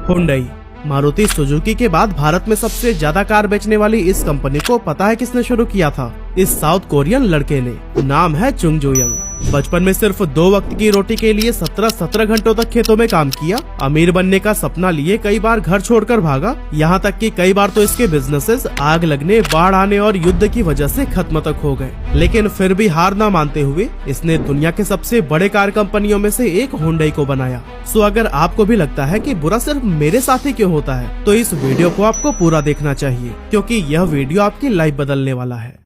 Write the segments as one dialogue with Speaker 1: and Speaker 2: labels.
Speaker 1: Hyundai. Maruti Suzuki के बाद भारत में सबसे ज्यादा कार बेचने वाली इस कंपनी को पता है किसने शुरू किया था? इस साउथ कोरियन लड़के ने। नाम है चुंग जो यंग। बचपन में सिर्फ 2 वक्त की रोटी के लिए 17 घंटों तक खेतों में काम किया। अमीर बनने का सपना लिए कई बार घर छोड़कर भागा। यहाँ तक कि कई बार तो इसके बिजनेसेस आग लगने, बाढ़ आने और युद्ध की वजह से खत्म तक हो गए। लेकिन फिर भी हार न मानते हुए इसने दुनिया के सबसे बड़े कार कंपनियों में से एक हुंडई को बनाया। सो अगर आपको भी लगता है कि बुरा सिर्फ मेरे साथ ही क्यों होता है, तो इस वीडियो को आपको पूरा देखना चाहिए, क्योंकि यह वीडियो आपकी लाइफ बदलने वाला है।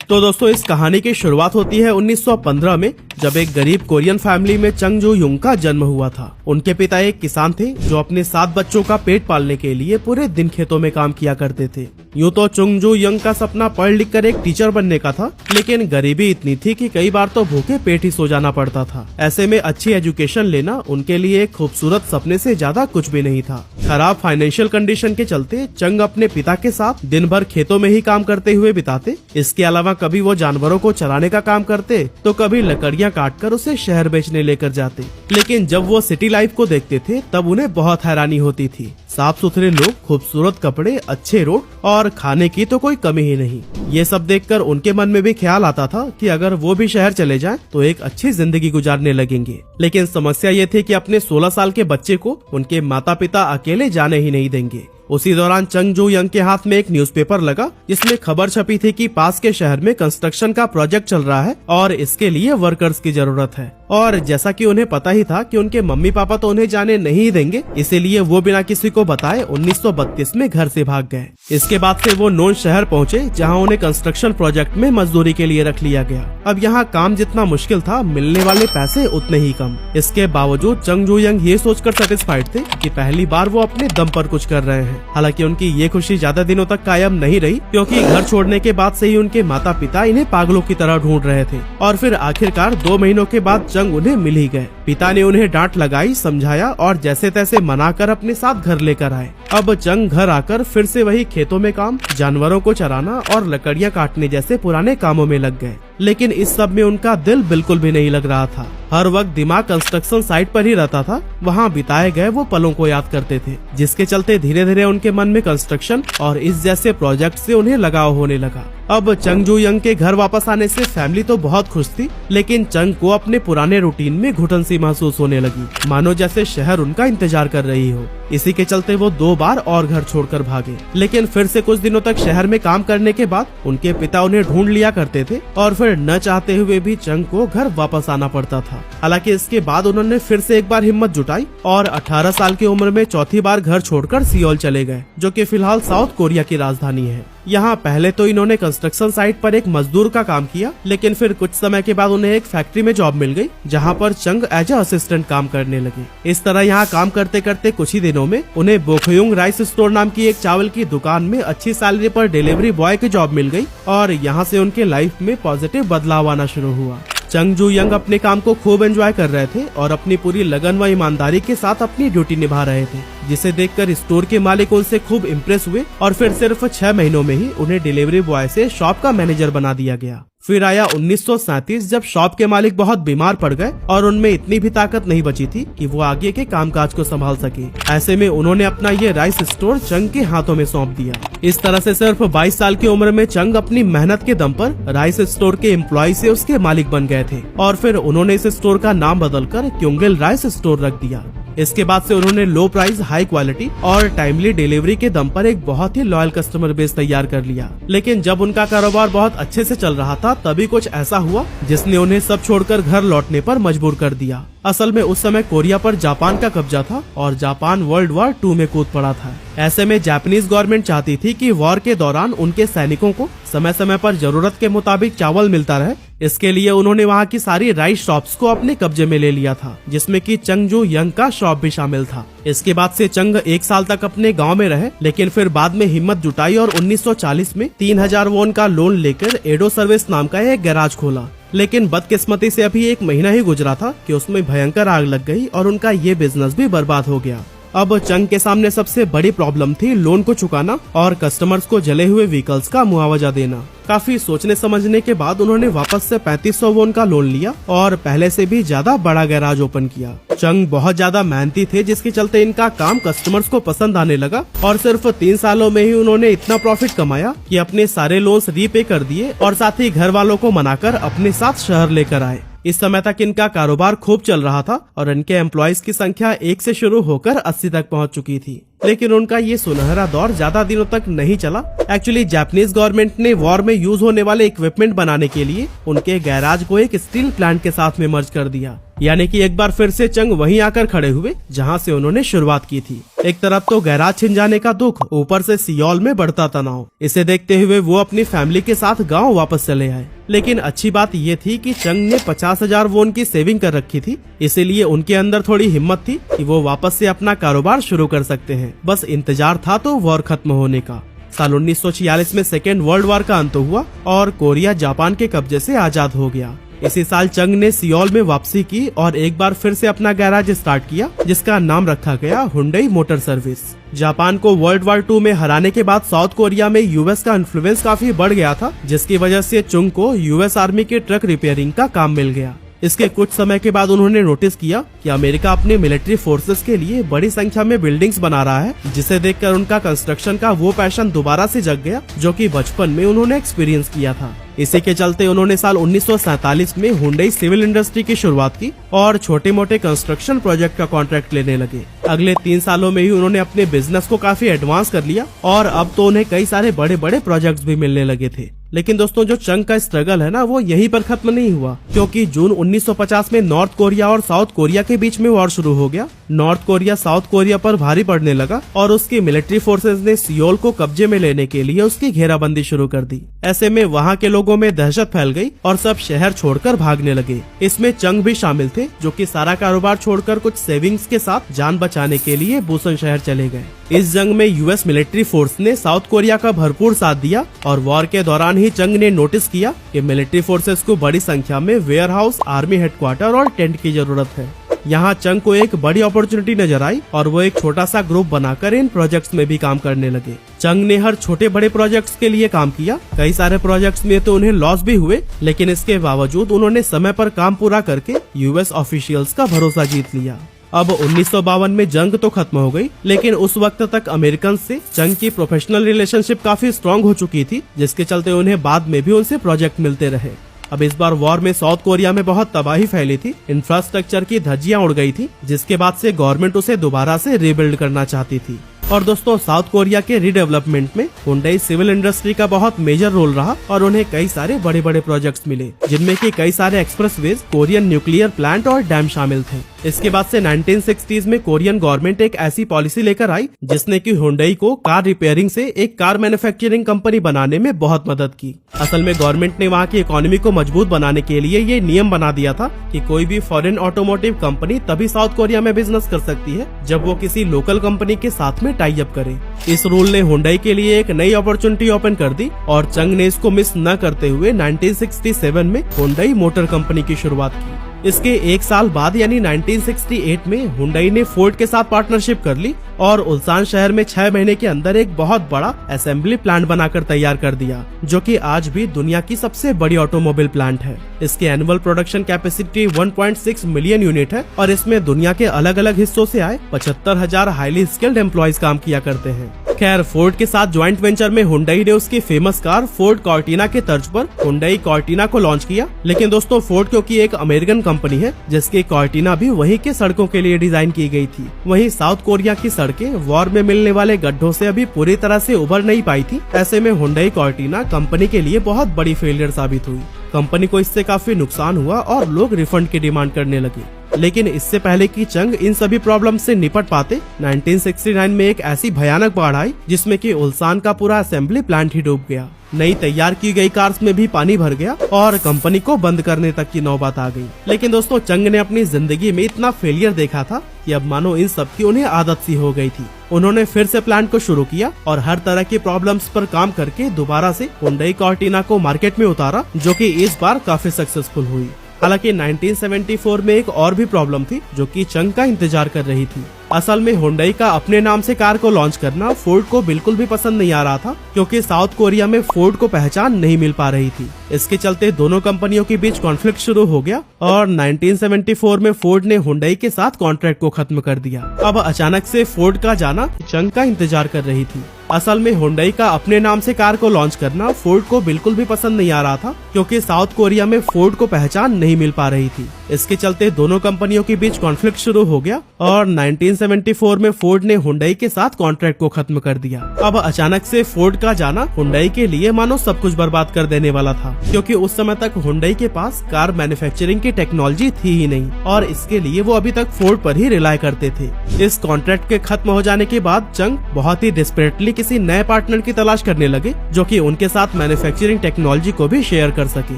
Speaker 1: तो दोस्तों, इस कहानी की शुरुआत होती है 1915 में, जब एक गरीब कोरियन फैमिली में चंग जो युंग का जन्म हुआ था। उनके पिता एक किसान थे जो अपने 7 बच्चों का पेट पालने के लिए पूरे दिन खेतों में काम किया करते थे। यूँ तो चुंग जो यंग का सपना पढ़ लिख कर एक टीचर बनने का था, लेकिन गरीबी इतनी थी कि कई बार तो भूखे पेट ही सो जाना पड़ता था। ऐसे में अच्छी एजुकेशन लेना उनके लिए एक खूबसूरत सपने से ज्यादा कुछ भी नहीं था। खराब फाइनेंशियल कंडीशन के चलते चंग अपने पिता के साथ दिन भर खेतों में ही काम करते हुए बिताते। इसके अलावा कभी वो जानवरों को चराने का काम करते, तो कभी लकड़ियां काटकर उसे शहर बेचने लेकर जाते। लेकिन जब वो सिटी लाइफ को देखते थे तब उन्हें बहुत हैरानी होती थी। साफ सुथरे लोग, खूबसूरत कपड़े, अच्छे रोड और खाने की तो कोई कमी ही नहीं। ये सब देखकर उनके मन में भी ख्याल आता था कि अगर वो भी शहर चले जाएं तो एक अच्छी जिंदगी गुजारने लगेंगे। लेकिन समस्या ये थी कि अपने 16 साल के बच्चे को उनके माता पिता अकेले जाने ही नहीं देंगे। उसी दौरान चंग जो यंग के हाथ में एक न्यूज़पेपर लगा, जिसमें खबर छपी थी कि पास के शहर में कंस्ट्रक्शन का प्रोजेक्ट चल रहा है और इसके लिए वर्कर्स की जरूरत है। और जैसा कि उन्हें पता ही था कि उनके मम्मी पापा तो उन्हें जाने नहीं देंगे, इसीलिए वो बिना किसी को बताए 1932 में घर से भाग गए। इसके बाद से वो नोन शहर पहुँचे, जहाँ उन्हें कंस्ट्रक्शन प्रोजेक्ट में मजदूरी के लिए रख लिया गया। अब यहाँ काम जितना मुश्किल था, मिलने वाले पैसे उतने ही कम। इसके बावजूद चंग जो यंग ये सोचकर सेटिस्फाइड थे कि पहली बार वो अपने दम पर कुछ कर रहे हैं। हालांकि उनकी ये खुशी ज्यादा दिनों तक कायम नहीं रही, क्योंकि घर छोड़ने के बाद से ही उनके माता पिता इन्हें पागलों की तरह ढूंढ रहे थे। और फिर आखिरकार 2 महीनों के बाद चंग उन्हें मिल ही गए। पिता ने उन्हें डांट लगाई, समझाया और जैसे तैसे मनाकर अपने साथ घर लेकर आए। अब चंग घर आकर फिर से वही खेतों में काम, जानवरों को चराना और लकड़ियां काटने जैसे पुराने कामों में लग गए। लेकिन इस सब में उनका दिल बिल्कुल भी नहीं लग रहा था। हर वक्त दिमाग कंस्ट्रक्शन साइट पर ही रहता था। वहाँ बिताए गए वो पलों को याद करते थे, जिसके चलते धीरे धीरे उनके मन में कंस्ट्रक्शन और इस जैसे प्रोजेक्ट से उन्हें लगाव होने लगा। अब चंग जो यंग के घर वापस आने से फैमिली तो बहुत खुश थी, लेकिन चंग को अपने पुराने रूटीन में घुटन सी महसूस होने लगी, मानो जैसे शहर उनका इंतजार कर रही हो। इसी के चलते वो 2 बार और घर छोड़कर भागे। लेकिन फिर से कुछ दिनों तक शहर में काम करने के बाद उनके पिता उन्हें ढूंढ लिया करते थे और फिर न चाहते हुए भी चंग को घर वापस आना पड़ता था। हालांकि इसके बाद उन्होंने फिर से एक बार हिम्मत जुटाई और 18 साल की उम्र में चौथी बार घर छोड़कर सियोल चले गए, जो कि फिलहाल साउथ कोरिया की राजधानी है। यहाँ पहले तो इन्होंने कंस्ट्रक्शन साइट पर एक मजदूर का काम किया, लेकिन फिर कुछ समय के बाद उन्हें एक फैक्ट्री में जॉब मिल गई, जहाँ पर चंग एज असिस्टेंट काम करने लगे। इस तरह यहाँ काम करते करते कुछ ही दिनों में उन्हें बोखयुंग राइस स्टोर नाम की एक चावल की दुकान में अच्छी सैलरी पर डिलीवरी बॉय की जॉब मिल गई और यहाँ से उनके लाइफ में पॉजिटिव बदलाव आना शुरू हुआ। चंग जो यंग अपने काम को खूब एंजॉय कर रहे थे और अपनी पूरी लगन व ईमानदारी के साथ अपनी ड्यूटी निभा रहे थे, जिसे देखकर स्टोर के मालिक उनसे खूब इम्प्रेस हुए और फिर सिर्फ 6 महीनों में ही उन्हें डिलीवरी बॉय से शॉप का मैनेजर बना दिया गया। फिर आया 1937, जब शॉप के मालिक बहुत बीमार पड़ गए और उनमें इतनी भी ताकत नहीं बची थी कि वो आगे के कामकाज को संभाल सके। ऐसे में उन्होंने अपना ये राइस स्टोर चंग के हाथों में सौंप दिया। इस तरह से सिर्फ 22 साल की उम्र में चंग अपनी मेहनत के दम पर राइस स्टोर के एम्प्लॉय से उसके मालिक बन गए थे और फिर उन्होंने इस स्टोर का नाम बदलकर क्योंगिल राइस स्टोर रख दिया। इसके बाद से उन्होंने लो प्राइस, हाई क्वालिटी और टाइमली डिलीवरी के दम पर एक बहुत ही लॉयल कस्टमर बेस तैयार कर लिया। लेकिन जब उनका कारोबार बहुत अच्छे से चल रहा था, तभी कुछ ऐसा हुआ जिसने उन्हें सब छोड़कर घर लौटने पर मजबूर कर दिया। असल में उस समय कोरिया पर जापान का कब्जा था और जापान वर्ल्ड वॉर 2 में कूद पड़ा था। ऐसे में जापानीज गवर्नमेंट चाहती थी कि वॉर के दौरान उनके सैनिकों को समय समय पर जरूरत के मुताबिक चावल मिलता रहे। इसके लिए उन्होंने वहाँ की सारी राइस शॉप्स को अपने कब्जे में ले लिया था, जिसमें कि चंग जो यंग का शॉप भी शामिल था। इसके बाद से चंग 1 साल तक अपने गांव में रहे, लेकिन फिर बाद में हिम्मत जुटाई और 1940 में 3000 वॉन का लोन लेकर एडो सर्विस नाम का एक गैराज खोला। लेकिन बदकिस्मती से अभी 1 महीना ही गुजरा था कि उसमें भयंकर आग लग गई और उनका ये बिजनेस भी बर्बाद हो गया। अब चंग के सामने सबसे बड़ी प्रॉब्लम थी लोन को चुकाना और कस्टमर्स को जले हुए व्हीकल्स का मुआवजा देना। काफी सोचने समझने के बाद उन्होंने वापस से 3500 वॉन का लोन लिया और पहले से भी ज्यादा बड़ा गैराज ओपन किया। चंग बहुत ज्यादा मेहनती थे, जिसके चलते इनका काम कस्टमर्स को पसंद आने लगा और सिर्फ 3 सालों में ही उन्होंने इतना प्रॉफिट कमाया कि अपने सारे लोन्स रीपे कर दिए और साथ ही घर वालों को मनाकर अपने साथ शहर लेकर आए। इस समय तक इनका कारोबार खूब चल रहा था और इनके एम्प्लॉयज की संख्या 1 से शुरू होकर 80 तक पहुंच चुकी थी। लेकिन उनका ये सुनहरा दौर ज्यादा दिनों तक नहीं चला। एक्चुअली जापानीज गवर्नमेंट ने वॉर में यूज होने वाले इक्विपमेंट बनाने के लिए उनके गैराज को एक स्टील प्लांट के साथ में मर्ज कर दिया। यानी कि एक बार फिर से चंग वहीं आकर खड़े हुए जहां से उन्होंने शुरुआत की थी। एक तरफ तो गैराज छिन जाने का दुख, ऊपर से सियोल में बढ़ता तनाव। इसे देखते हुए वो अपनी फैमिली के साथ गांव वापस चले आए। लेकिन अच्छी बात ये थी कि चंग ने 50,000 वॉन की सेविंग कर रखी थी, इसीलिए उनके अंदर थोड़ी हिम्मत थी कि वो वापस से अपना कारोबार शुरू कर सकते हैं। बस इंतजार था तो वॉर खत्म होने का। साल 1946 में सेकेंड वर्ल्ड वॉर का अंत हुआ और कोरिया जापान के कब्जे से आजाद हो गया। इसी साल चंग ने सियोल में वापसी की और एक बार फिर से अपना गैराज स्टार्ट किया, जिसका नाम रखा गया हुंडई मोटर सर्विस। जापान को वर्ल्ड वॉर 2 में हराने के बाद साउथ कोरिया में यूएस का इन्फ्लुएंस काफी बढ़ गया था, जिसकी वजह से चंग को यूएस आर्मी के ट्रक रिपेयरिंग का काम मिल गया। इसके कुछ समय के बाद उन्होंने नोटिस किया कि अमेरिका अपने मिलिट्री फोर्सेस के लिए बड़ी संख्या में बिल्डिंग्स बना रहा है, जिसे देखकर उनका कंस्ट्रक्शन का वो पैशन दोबारा से जग गया जो कि बचपन में उन्होंने एक्सपीरियंस किया था। इसी के चलते उन्होंने साल 1947 में हुंडई सिविल इंडस्ट्री की शुरुआत की और छोटे मोटे कंस्ट्रक्शन प्रोजेक्ट का कॉन्ट्रैक्ट लेने लगे। अगले 3 सालों में ही उन्होंने अपने बिजनेस को काफी एडवांस कर लिया और अब तो उन्हें कई सारे बड़े बड़े प्रोजेक्ट्स भी मिलने लगे थे। लेकिन दोस्तों, जो चंग का स्ट्रगल है ना, वो यहीं पर खत्म नहीं हुआ, क्योंकि जून 1950 में नॉर्थ कोरिया और साउथ कोरिया के बीच में वॉर शुरू हो गया। नॉर्थ कोरिया साउथ कोरिया पर भारी पड़ने लगा और उसकी मिलिट्री फोर्सेस ने सियोल को कब्जे में लेने के लिए उसकी घेराबंदी शुरू कर दी। ऐसे में वहाँ के लोगों में दहशत फैल गई और सब शहर छोड़कर भागने लगे। इसमें चंग भी शामिल थे, जो कि सारा कारोबार छोड़कर कुछ सेविंग्स के साथ जान बचाने के लिए बुसन शहर चले गए। इस जंग में यूएस मिलिट्री फोर्स ने साउथ कोरिया का भरपूर साथ दिया और वॉर के दौरान ही चंग ने नोटिस किया कि मिलिट्री फोर्सेस को बड़ी संख्या में वेयर हाउस, आर्मी हेडक्वार्टर और टेंट की जरूरत है। यहाँ चंग को एक बड़ी अपॉर्चुनिटी नजर आई और वो एक छोटा सा ग्रुप बनाकर इन प्रोजेक्ट्स में भी काम करने लगे। चंग ने हर छोटे बड़े प्रोजेक्ट्स के लिए काम किया। कई सारे प्रोजेक्ट्स में तो उन्हें लॉस भी हुए, लेकिन इसके बावजूद उन्होंने समय पर काम पूरा करके यूएस ऑफिशियल्स का भरोसा जीत लिया। अब 1952 में जंग तो खत्म हो गई, लेकिन उस वक्त तक अमेरिकन से चंग की प्रोफेशनल रिलेशनशिप काफी स्ट्रांग हो चुकी थी, जिसके चलते उन्हें बाद में भी उनसे प्रोजेक्ट मिलते रहे। अब इस बार वॉर में साउथ कोरिया में बहुत तबाही फैली थी, इंफ्रास्ट्रक्चर की धज्जियां उड़ गई थी, जिसके बाद से गवर्नमेंट उसे दोबारा से रिबिल्ड करना चाहती थी। और दोस्तों, साउथ कोरिया के रीडेवलपमेंट में हुंडई सिविल इंडस्ट्री का बहुत मेजर रोल रहा और उन्हें कई सारे बड़े बड़े प्रोजेक्ट्स मिले, जिनमें कि कई सारे एक्सप्रेसवेज, कोरियन न्यूक्लियर प्लांट और डैम शामिल थे। इसके बाद से 1960s में कोरियन गवर्नमेंट एक ऐसी पॉलिसी लेकर आई जिसने कि हुंडई को कार रिपेयरिंग से एक कार मैन्युफैक्चरिंग कंपनी बनाने में बहुत मदद की। असल में गवर्नमेंट ने वहाँ की इकोनॉमी को मजबूत बनाने के लिए ये नियम बना दिया था कि कोई भी फॉरेन ऑटोमोटिव कंपनी तभी साउथ कोरिया में बिजनेस कर सकती है जब वो किसी लोकल कंपनी के साथ में टाई अप करे। इस रूल ने हुंडई के लिए एक नई अपॉर्चुनिटी ओपन कर दी और चंग ने इसको मिस न करते हुए 1967 में हुंडई मोटर कंपनी की शुरुआत की। इसके 1 साल बाद यानी 1968 में हुंडई ने फोर्ड के साथ पार्टनरशिप कर ली और उल्सान शहर में 6 महीने के अंदर एक बहुत बड़ा असेंबली प्लांट बनाकर तैयार कर दिया, जो कि आज भी दुनिया की सबसे बड़ी ऑटोमोबाइल प्लांट है। इसकी annual production capacity 1.6 million unit है और इसमें दुनिया के अलग अलग हिस्सों से आए 75,000 हाईली स्किल्ड एम्प्लॉयज काम किया करते हैं। खैर, फोर्ड के साथ ज्वाइंट वेंचर में हुंडई ने उसकी फेमस कार फोर्ड कॉर्टिना के तर्ज पर हुंडई कॉर्टिना को लॉन्च किया। लेकिन दोस्तों, फोर्ड क्योंकि एक अमेरिकन कंपनी है, जिसकी कॉर्टिना भी वहीं के सड़कों के लिए डिजाइन की गई थी। वहीं साउथ कोरिया की सड़कें वॉर में मिलने वाले गड्ढों से अभी पूरी तरह से उभर नहीं पाई थी। ऐसे में हुंडई कॉर्टिना कंपनी के लिए बहुत बड़ी फेलियर साबित हुई। कंपनी को इससे काफी नुकसान हुआ और लोग रिफंड की डिमांड करने लगे। लेकिन इससे पहले कि चंग इन सभी प्रॉब्लम से निपट पाते, 1969 में एक ऐसी भयानक बाढ़ आई जिसमें कि उल्सान का पूरा असेंबली प्लांट ही डूब गया। नई तैयार की गई कार्स में भी पानी भर गया और कंपनी को बंद करने तक की नौबत आ गई। लेकिन दोस्तों, चंग ने अपनी जिंदगी में इतना फेलियर देखा था कि अब मानो इन सब की उन्हें आदत सी हो गई थी। उन्होंने फिर से प्लांट को शुरू किया और हर तरह की प्रॉब्लम्स पर काम करके दोबारा से हुंडई कॉर्टिना को मार्केट में उतारा, जो कि इस बार काफी सक्सेसफुल हुई। हालांकि 1974 में एक और भी प्रॉब्लम थी जो कि चंग का इंतजार कर रही थी। असल में हुंडई का अपने नाम से कार को लॉन्च करना फोर्ड को बिल्कुल भी पसंद नहीं आ रहा था, क्योंकि साउथ कोरिया में फोर्ड को पहचान नहीं मिल पा रही थी। इसके चलते दोनों कंपनियों के बीच कॉन्फ्लिक्ट शुरू हो गया और 1974 में फोर्ड ने हुंडई के साथ कॉन्ट्रैक्ट को खत्म कर दिया। अब अचानक से फोर्ड का जाना चंग का इंतजार कर रही थी। असल में हुंडई का अपने नाम से कार को लॉन्च करना फोर्ड को बिल्कुल भी पसंद नहीं आ रहा था, क्योंकि साउथ कोरिया में फोर्ड को पहचान नहीं मिल पा रही थी। इसके चलते दोनों कंपनियों के बीच कॉन्फ्लिक्ट शुरू हो गया और 1974 में फोर्ड ने हुंडई के साथ कॉन्ट्रैक्ट को खत्म कर दिया। अब अचानक से फोर्ड का जाना हुंडई के लिए मानो सब कुछ बर्बाद कर देने वाला था, क्योंकि उस समय तक हुंडई के पास कार मैन्युफैक्चरिंग की टेक्नोलॉजी थी ही नहीं और इसके लिए वो अभी तक फोर्ड पर ही रिलाय करते थे। इस कॉन्ट्रैक्ट के खत्म हो जाने के बाद चंग बहुत ही डिस्परेटली किसी नए पार्टनर की तलाश करने लगे जो कि उनके साथ मैन्युफैक्चरिंग टेक्नोलॉजी को भी शेयर कर सके।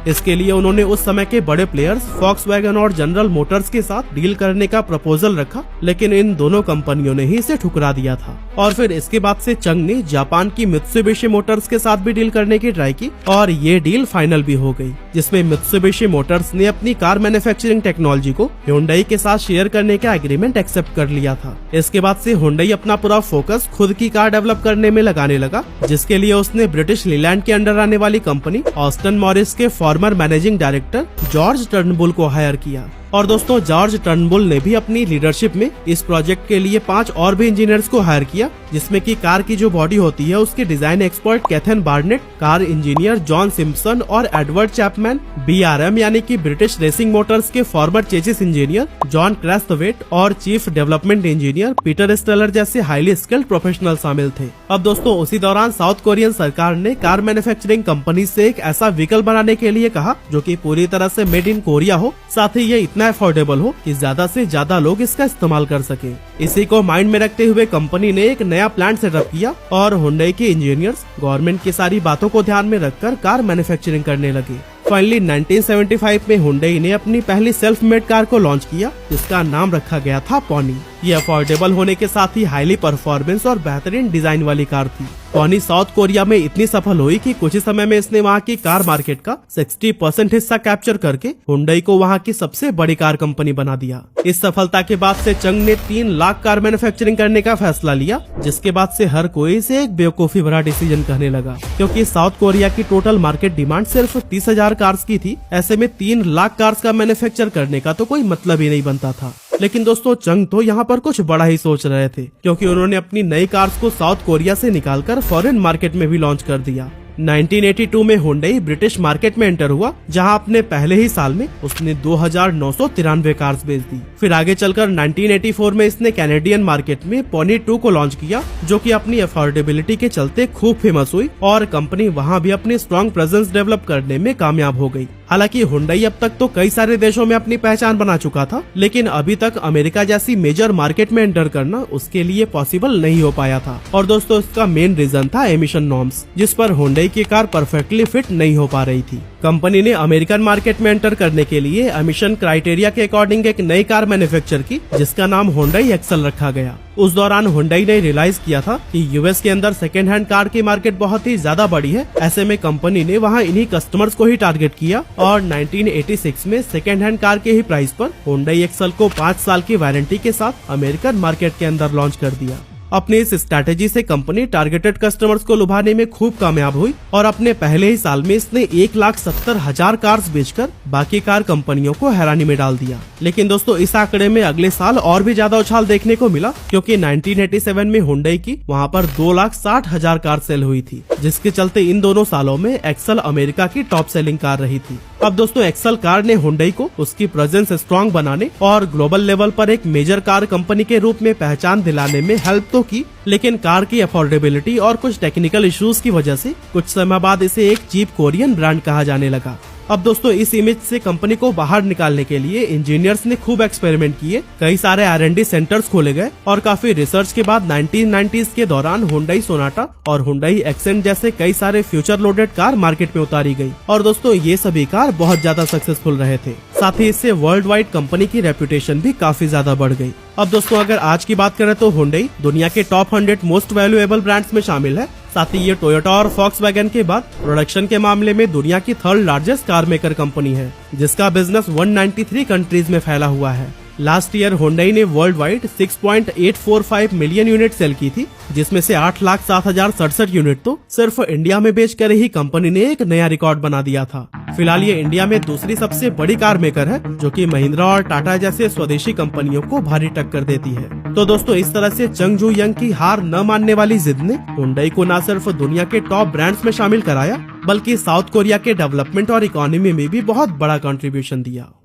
Speaker 1: इसके लिए उन्होंने उस समय के बड़े प्लेयर्स फॉक्सवैगन और जनरल मोटर्स के साथ डील करने का प्रपोजल रखा, लेकिन इन दोनों कंपनियों ने ही इसे ठुकरा दिया था। और फिर इसके बाद से चंग ने जापान की मित्सुबिशी मोटर्स के साथ भी डील करने की ट्राई की और ये डील फाइनल भी हो गई, जिसमें मित्सुबिशी मोटर्स ने अपनी कार मैन्युफैक्चरिंग टेक्नोलॉजी को हुंडई के साथ शेयर करने का एग्रीमेंट एक्सेप्ट कर लिया था। इसके बाद से हुंडई अपना पूरा फोकस खुद की कार डेवलप करने में लगाने लगा, जिसके लिए उसने ब्रिटिश लीलैंड के अंडर आने वाली कंपनी ऑस्टन मॉरिस के farmer managing director George Turnbull को हायर किया। और दोस्तों, जॉर्ज टर्नबुल ने भी अपनी लीडरशिप में इस प्रोजेक्ट के लिए 5 और भी इंजीनियर्स को हायर किया, जिसमें कि कार की जो बॉडी होती है उसके design expert Kathan Barnett, car engineer John Simpson और एडवर्ड चैपमैन, BRM यानी कि ब्रिटिश रेसिंग मोटर्स के former chassis engineer John Crosthwaite और chief development engineer Peter Stellar जैसे हाईली स्किल्ड प्रोफेशनल शामिल थे। अब दोस्तों, उसी दौरान साउथ कोरियन सरकार ने कार मैन्युफैक्चरिंग कंपनी से एक ऐसा व्हीकल बनाने के लिए कहा जो कि पूरी तरह से मेड इन कोरिया हो, साथ ही ये इतना अफोर्डेबल हो कि ज्यादा से ज्यादा लोग इसका इस्तेमाल कर सके। इसी को माइंड में रखते हुए कंपनी ने एक नया प्लांट सेटअप किया और हुंडई के इंजीनियर्स गवर्नमेंट की सारी बातों को ध्यान में रखकर कार मैन्युफैक्चरिंग करने लगे। फाइनली 1975 में हुंडई ने अपनी पहली सेल्फ मेड कार को लॉन्च किया, जिसका नाम रखा गया था पॉनी। ये अफोर्डेबल होने के साथ ही हाईली परफॉर्मेंस और बेहतरीन डिजाइन वाली कार थी। पॉनी साउथ कोरिया में इतनी सफल हुई कि कुछ ही समय में इसने वहाँ की कार मार्केट का 60% हिस्सा कैप्चर करके हुंडई को वहाँ की सबसे बड़ी कार कंपनी बना दिया। इस सफलता के बाद से चंग ने 3 लाख कार मैन्युफैक्चरिंग करने का फैसला लिया, जिसके बाद से हर कोई इसे एक बेवकूफी भरा डिसीजन कहने लगा, क्योंकि साउथ कोरिया की टोटल मार्केट डिमांड सिर्फ 30,000 कार्स की थी। ऐसे में 3 लाख कार्स का मैन्युफैक्चर करने का तो कोई मतलब ही नहीं बनता था। लेकिन दोस्तों, चंग तो यहाँ पर कुछ बड़ा ही सोच रहे थे, क्योंकि उन्होंने अपनी नई कार्स को साउथ कोरिया से निकालकर फॉरेन मार्केट में भी लॉन्च कर दिया। 1982 में हुंडई ब्रिटिश मार्केट में एंटर हुआ, जहां अपने पहले ही साल में उसने 2,993 कार्स बेच दी। फिर आगे चलकर 1984 में इसने कैनेडियन मार्केट में पॉनी 2 को लॉन्च किया, जो कि अपनी अफोर्डेबिलिटी के चलते खूब फेमस हुई और कंपनी वहां भी अपनी स्ट्रॉन्ग प्रेजेंस डेवलप करने में कामयाब हो गई। हालांकि हुंडई अब तक तो कई सारे देशों में अपनी पहचान बना चुका था, लेकिन अभी तक अमेरिका जैसी मेजर मार्केट में एंटर करना उसके लिए पॉसिबल नहीं हो पाया था। और दोस्तों, इसका मेन रीजन था एमिशन नॉर्म्स, जिस पर हुंडई की कार परफेक्टली फिट नहीं हो पा रही थी। कंपनी ने अमेरिकन मार्केट में एंटर करने के लिए एमिशन क्राइटेरिया के अकॉर्डिंग एक नई कार मैन्युफैक्चर की, जिसका नाम हुंडई एक्सल रखा गया। उस दौरान हुंडई ने रियलाइज किया था कि यूएस के अंदर सेकेंड हैंड कार की मार्केट बहुत ही ज्यादा बड़ी है। ऐसे में कंपनी ने वहां इन्हीं कस्टमर्स को ही टारगेट किया और 1986 में सेकेंड हैंड कार के ही प्राइस पर हुंडई एक्सल को 5 साल की वारंटी के साथ अमेरिकन मार्केट के अंदर लॉन्च कर दिया। अपनी इस स्ट्रैटेजी से कंपनी टारगेटेड कस्टमर्स को लुभाने में खूब कामयाब हुई और अपने पहले ही साल में इसने 1,70,000 कार्स बेचकर बाकी कार कंपनियों को हैरानी में डाल दिया। लेकिन दोस्तों, इस आंकड़े में अगले साल और भी ज्यादा उछाल देखने को मिला, क्योंकि 1987 में हुंडई की वहां पर 2,60,000 कार सेल हुई थी, जिसके चलते इन दोनों सालों में एक्सल अमेरिका की टॉप सेलिंग कार रही थी। अब दोस्तों, एक्सल कार ने हुंडई को उसकी प्रेजेंस स्ट्रॉन्ग बनाने और ग्लोबल लेवल पर एक मेजर कार कंपनी के रूप में पहचान दिलाने में हेल्प तो की, लेकिन कार की अफोर्डेबिलिटी और कुछ टेक्निकल इश्यूज की वजह से कुछ समय बाद इसे एक चीप कोरियन ब्रांड कहा जाने लगा। अब दोस्तों, इस इमेज से कंपनी को बाहर निकालने के लिए इंजीनियर्स ने खूब एक्सपेरिमेंट किए, कई सारे R&D सेंटर्स खोले गए और काफी रिसर्च के बाद 1990s के दौरान हुंडई सोनाटा और हुंडई एक्सेंट जैसे कई सारे फ्यूचर लोडेड कार मार्केट में उतारी गई। और दोस्तों, ये सभी कार बहुत ज्यादा सक्सेसफुल रहे थे। साथ ही इससे वर्ल्ड वाइड कंपनी की रेपुटेशन भी काफी ज्यादा बढ़ गई। अब दोस्तों, अगर आज की बात करें तो हुंडई दुनिया के टॉप 100 मोस्ट वैल्यूएबल ब्रांड्स में शामिल है। साथ ही ये टोयोटा और फॉक्सवैगन के बाद प्रोडक्शन के मामले में दुनिया की 3rd largest car maker company है, जिसका बिजनेस 193 कंट्रीज में फैला हुआ है। लास्ट ईयर हुंडई ने world wide 6.845 million unit sale की थी, जिसमें से 8,07,067 यूनिट तो सिर्फ इंडिया में बेचकर ही कंपनी ने एक नया रिकॉर्ड बना दिया था। फिलहाल ये इंडिया में दूसरी सबसे बड़ी कार मेकर है, जो कि महिंद्रा और टाटा जैसे स्वदेशी कंपनियों को भारी टक्कर देती है। तो दोस्तों, इस तरह से चंग जू यंग की हार न मानने वाली जिद ने हुंडई को न सिर्फ दुनिया के टॉप ब्रांड्स में शामिल कराया, बल्कि साउथ कोरिया के डेवलपमेंट और इकोनॉमी में भी बहुत बड़ा कंट्रीब्यूशन दिया।